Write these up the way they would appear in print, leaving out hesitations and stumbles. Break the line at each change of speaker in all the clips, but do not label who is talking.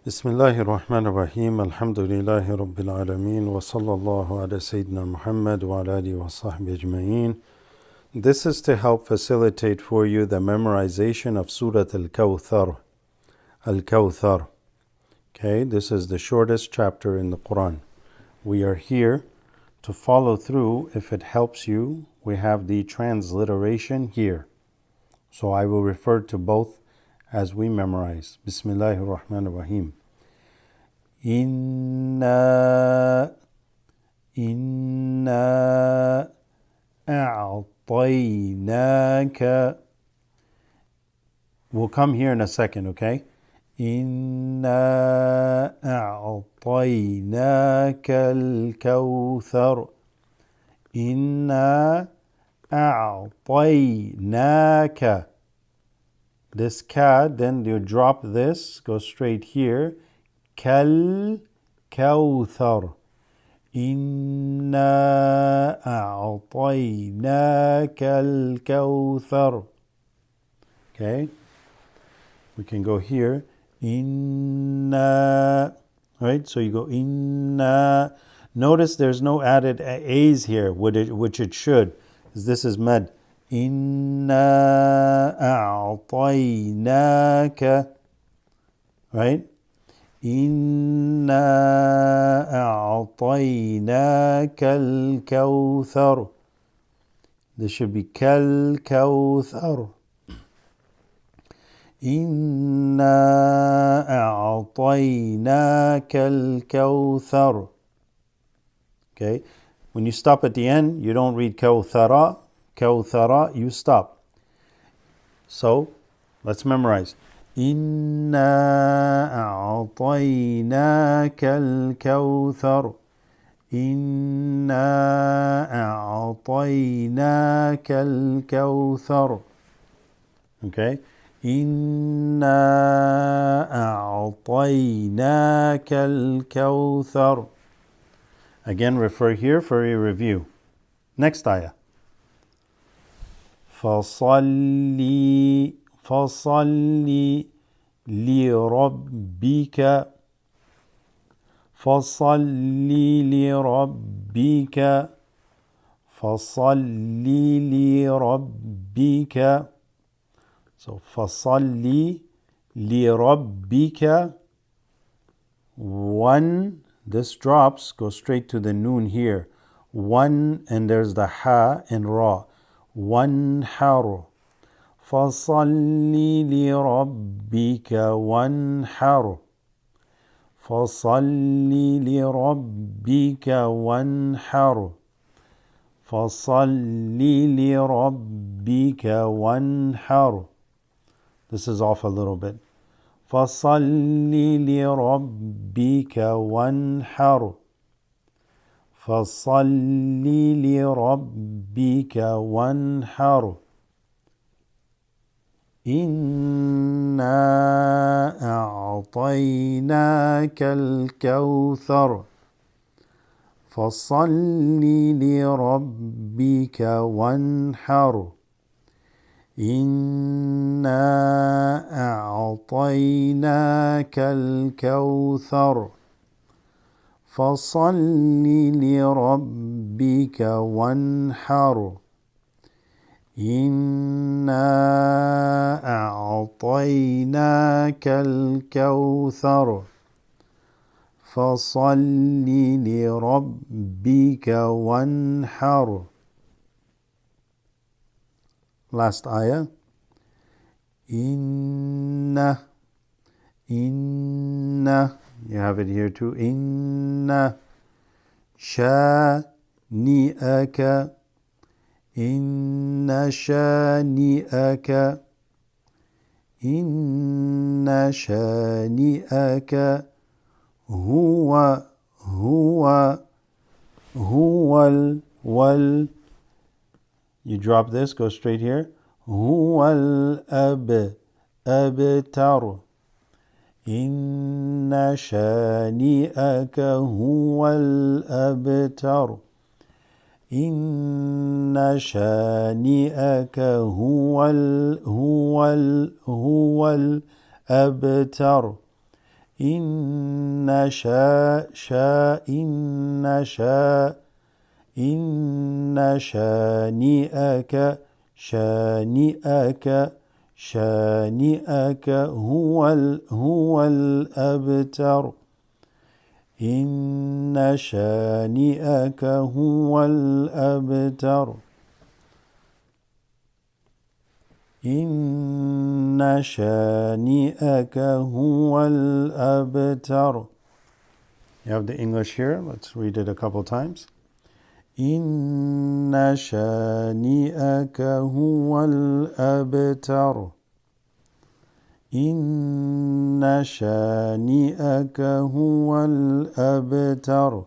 بسم الله الرحمن الرحيم الحمد لله رب العالمين وصلى الله على سيدنا محمد وعلى آله وصحبه أجمعين. This is to help facilitate for you the memorization of Surat Al-Kawthar. Al-Kawthar. Okay, this is the shortest chapter in the Quran. We are here to follow through. If it helps you, we have the transliteration here. So I will refer to both as we memorize. Bismillahir Rahmanir Rahim. Inna a'tainaka. We'll come here in a second, okay? Inna a'tainaka al-kawthar. Inna a'tainaka. This ka, then you drop this, go straight here. Kal kawthar. Inna a'tainaka al-kawthar. Okay, we can go here. Inna. Right, so you go inna. Notice there's no added a's here, which it should, because this is med. Inna a'tainaka. Right? Inna a'tainaka al-kawthar. This should be kal kawthar. Inna a'tainaka al-kawthar. Okay? When you stop at the end, you don't read kawthara. Kawthara, you stop. So, let's memorize. Inna a'tainaka al-kawthar. Inna a'tainaka al-kawthar. Okay? Inna a'tainaka al-kawthar. Again, refer here for a review. Next ayah. فصلي لربك فصلي لربك فصلي لربك. So فصلي لربك. One, this drops, go straight to the noon here. One, and there's the ha and ra. وانحر فصل لربك وانحر فصل لربك وانحر فصل لربك وانحر. This is off a little bit. فصل لربك وانحر فصل لربك وانحر. إنا أعطيناك الكوثر فصل لربك وانحر. إنا أعطيناك الكوثر فصل لربك وانحر. إنا أعطيناك الكوثر فصل لربك وانحر. Last ayah. Inna. You have it here too. Inna shani'aka. Inna shani'aka. Inna shani'aka. Huwa wal. You drop this, go straight here. Huwal abtar. Inna shani'aka huwal abtar. Inna shani'aka huwal abtar. إن شانئك هو الأبتر. إن شانئك هو الأبتر. إن شانئك هو الأبتر. You have the English here. Let's read it a couple times. إن شانئك هو الأبتر. إن شانئك هو الأبتر.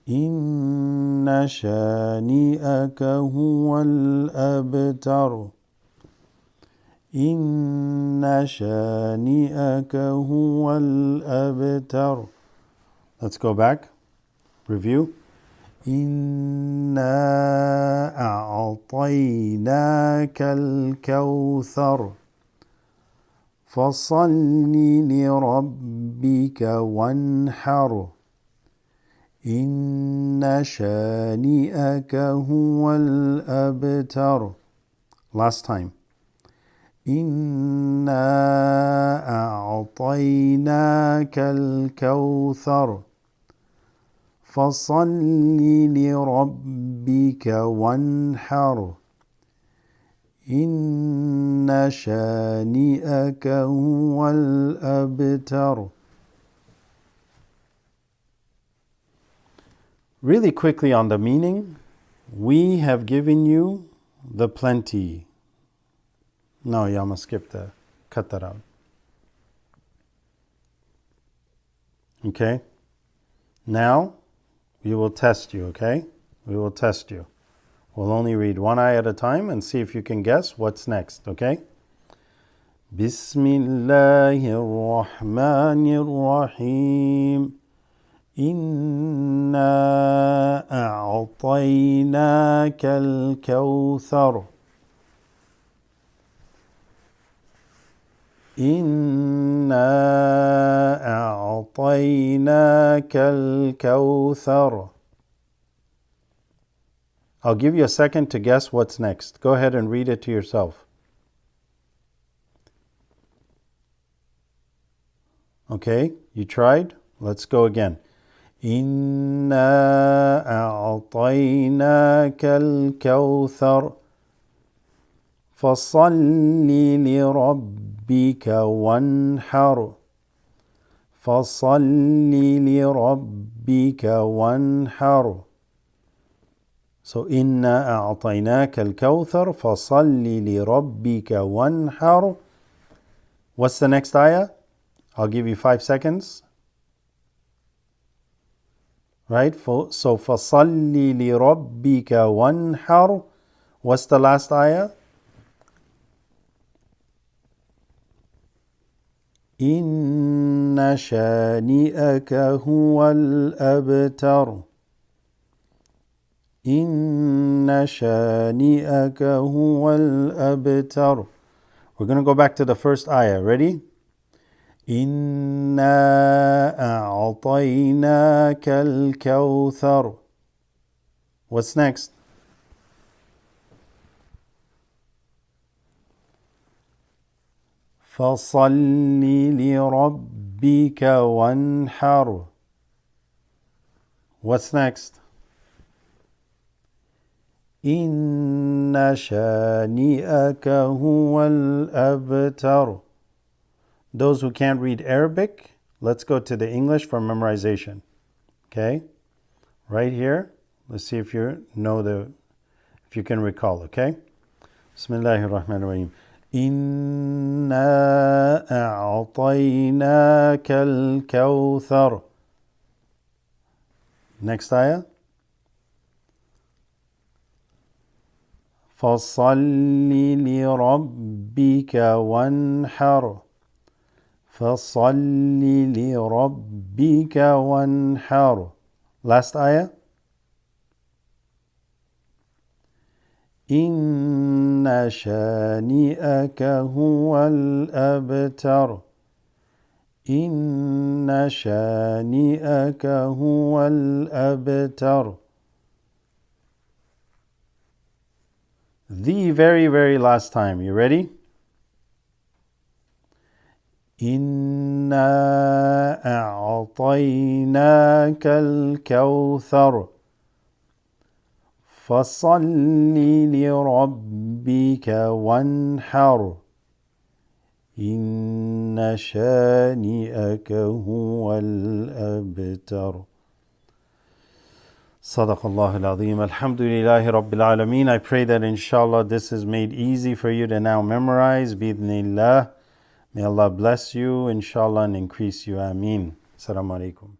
إن شانئك هو الأبتر. إن شانئك هو الأبتر. Let's go back. Review. إنا أعطيناك الكوثر فصل لربك وانحر. إن شانئك هو الأبتر. Last time. إنا أعطيناك الكوثر فصل لربك وانحر. إن شانئك هو الأبتر. Really quickly on the meaning, we have given you the plenty. No, you must skip the, cut that out. Okay? Now, we will test you, okay? We will test you. We'll only read one ayah at a time and see if you can guess what's next, okay? Bismillahirrahmanirrahim. إنا أعطيناك الكوثر. إنا أعطيناك الكوثر. I'll give you a second to guess what's next. Go ahead and read it to yourself. Okay, you tried? Let's go again. إنا أعطيناك الكوثر فصل لربك وانحر. فصل لربك وانحر. So إنا أعطيناك الكوثر فصل لربك وانحر. What's the next ayah? I'll give you 5 seconds. Right? So فَصَلِّ لِرَبِّكَ وَانْحَرْ. What's the last ayah? إِنَّ شَانِئَكَ هُوَ الْأَبْتَرُ. إِنَّ شَانِئَكَ هُوَ الْأَبْتَرُ. We're going to go back to the first ayah. Ready? إنا أعطيناك الكوثر. What's next? فصل لربك وانحر. What's next? إن شانئك هو الأبتر. Those who can't read Arabic, let's go to the English for memorization. Okay? Right here. Let's see if you know if you can recall, okay? Bismillahirrahmanirrahim. إِنَّا أَعْطَيْنَاكَ الْكَوْثَرَ. Next ayah. فَصَلِّ لِرَبِّكَ وَانْحَرْ. فَصَلِّ لِرَبِّكَ وَانْحَرْ. Last ayah. إِنَّ شَانِئَكَ هُوَ الْأَبْتَرُ. إن شانئك هو الأبتر. The very, very last time. You ready? إنا أعطيناك الكوثر فصل لربك وانحر إن شانئك هو الأبتر. صدق الله العظيم. Alhamdulillahi Rabbil Alameen. I pray that inshallah this is made easy for you to now memorize. Bi-idhnillah. May Allah bless you, inshallah, and increase you. Ameen. Assalamu alaikum.